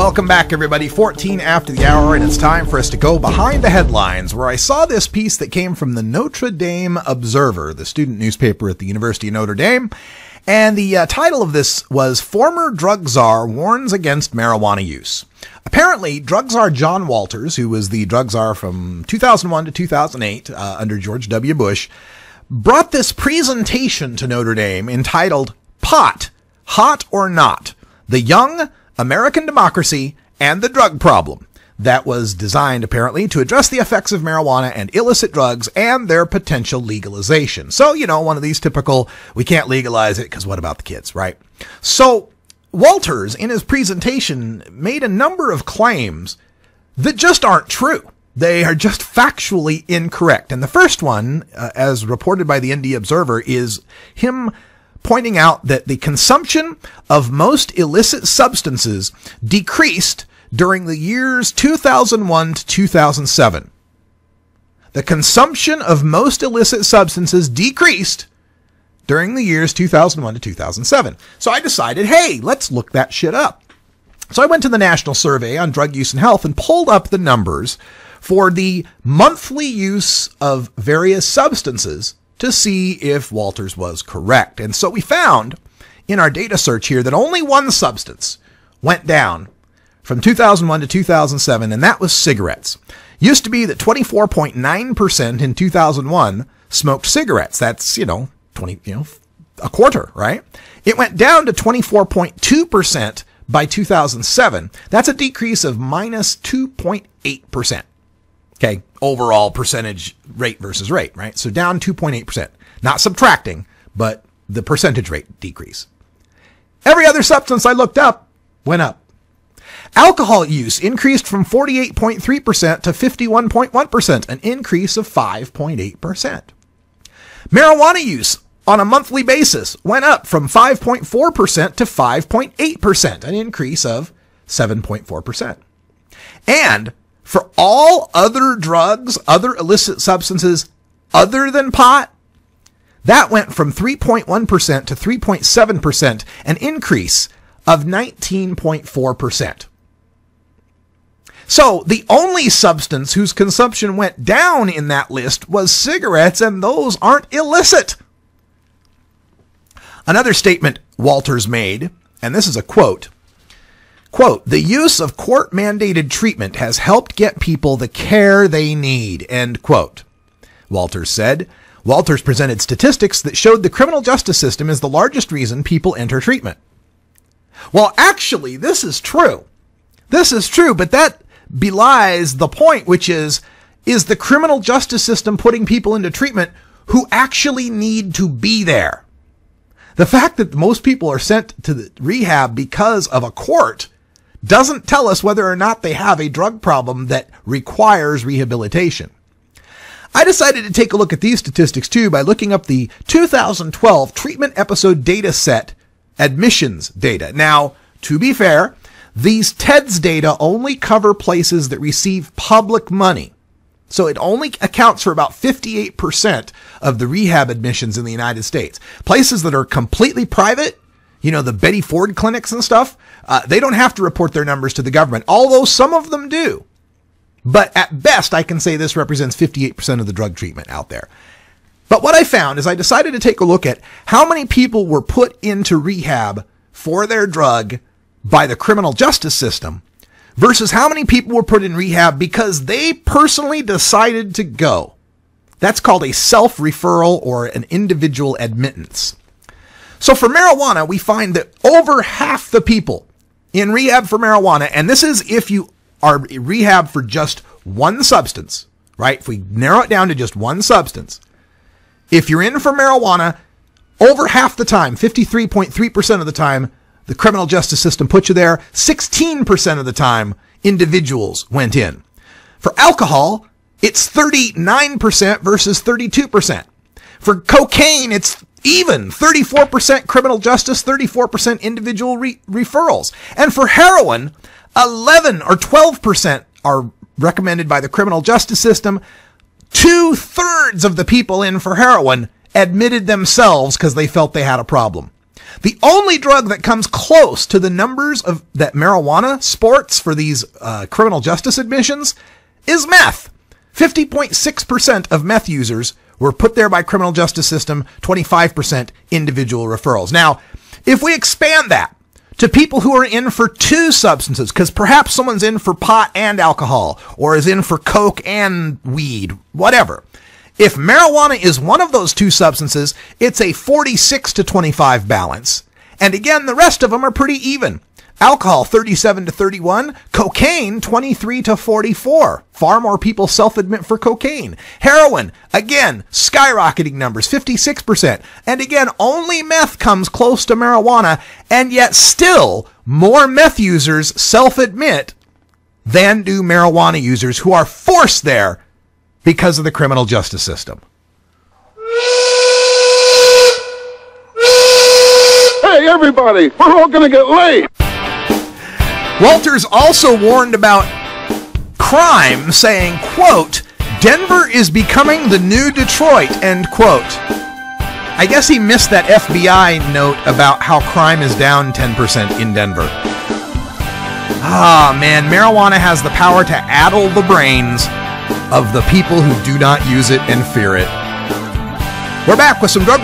Welcome back, everybody. 14 after the hour, and it's time for us to go behind the headlines, where I saw this piece that came from the Notre Dame Observer, the student newspaper at the University of Notre Dame. And the title of this was Former Drug Czar Warns Against Marijuana Use. Apparently, Drug Czar John Walters, who was the drug czar from 2001 to 2008 under George W. Bush, brought this presentation to Notre Dame entitled Pot, Hot or Not? The Young, American Democracy, and the Drug Problem, that was designed apparently to address the effects of marijuana and illicit drugs and their potential legalization. So, you know, one of these typical, we can't legalize it because what about the kids, right? So Walters, in his presentation, made a number of claims that just aren't true. They are just factually incorrect. And the first one, as reported by the ND Observer, is him pointing out that the consumption of most illicit substances decreased during the years 2001 to 2007. The consumption of most illicit substances decreased during the years 2001 to 2007. So I decided, hey, let's look that shit up. So I went to the National Survey on Drug Use and Health and pulled up the numbers for the monthly use of various substances to see if Walters was correct. And so we found in our data search here that only one substance went down from 2001 to 2007, and that was cigarettes. Used to be that 24.9% in 2001 smoked cigarettes. That's, a quarter, right? It went down to 24.2% by 2007. That's a decrease of minus 2.8%. Okay, overall percentage rate versus rate, right? So down 2.8%. Not subtracting, but the percentage rate decrease. Every other substance I looked up went up. Alcohol use increased from 48.3% to 51.1%, an increase of 5.8%. Marijuana use on a monthly basis went up from 5.4% to 5.8%, an increase of 7.4%. And for all other drugs, other illicit substances other than pot, that went from 3.1% to 3.7%, an increase of 19.4%. So the only substance whose consumption went down in that list was cigarettes, and those aren't illicit. Another statement Walters made, and this is a quote, "The use of court-mandated treatment has helped get people the care they need," end quote. Walters said. Walters presented statistics that showed the criminal justice system is the largest reason people enter treatment. Well, actually, this is true. This is true, but that belies the point, which is the criminal justice system putting people into treatment who actually need to be there? The fact that most people are sent to the rehab because of a court doesn't tell us whether or not they have a drug problem that requires rehabilitation. I decided to take a look at these statistics too by looking up the 2012 treatment episode data set admissions data. Now, to be fair, these TEDS data only cover places that receive public money. So it only accounts for about 58% of the rehab admissions in the United States. Places that are completely private, the Betty Ford clinics and stuff, they don't have to report their numbers to the government, although some of them do. But at best, I can say this represents 58% of the drug treatment out there. But what I found is I decided to take a look at how many people were put into rehab for their drug by the criminal justice system versus how many people were put in rehab because they personally decided to go. That's called a self-referral or an individual admittance. So for marijuana, we find that over half the people in rehab for marijuana, and this is if you are in rehab for just one substance, right? If we narrow it down to just one substance, if you're in for marijuana, over half the time, 53.3% of the time, the criminal justice system put you there. 16% of the time, individuals went in. For alcohol, it's 39% versus 32%. For cocaine, it's even 34% criminal justice, 34% individual referrals. And for heroin, 11 or 12% are recommended by the criminal justice system. 2/3 of the people in for heroin admitted themselves because they felt they had a problem. The only drug that comes close to the numbers that marijuana sports for these criminal justice admissions is meth. 50.6% of meth users were put there by criminal justice system, 25% individual referrals. Now, if we expand that to people who are in for two substances, because perhaps someone's in for pot and alcohol, or is in for coke and weed, whatever. If marijuana is one of those two substances, it's a 46 to 25 balance. And again, the rest of them are pretty even. Alcohol, 37 to 31. Cocaine, 23 to 44. Far more people self-admit for cocaine. Heroin, again, skyrocketing numbers, 56%. And again, only meth comes close to marijuana, and yet still more meth users self-admit than do marijuana users who are forced there because of the criminal justice system. Hey, everybody, we're all going to get laid. Walters also warned about crime, saying, quote, Denver is becoming the new Detroit, end quote. I guess he missed that FBI note about how crime is down 10% in Denver. Ah, man, marijuana has the power to addle the brains of the people who do not use it and fear it. We're back with some drug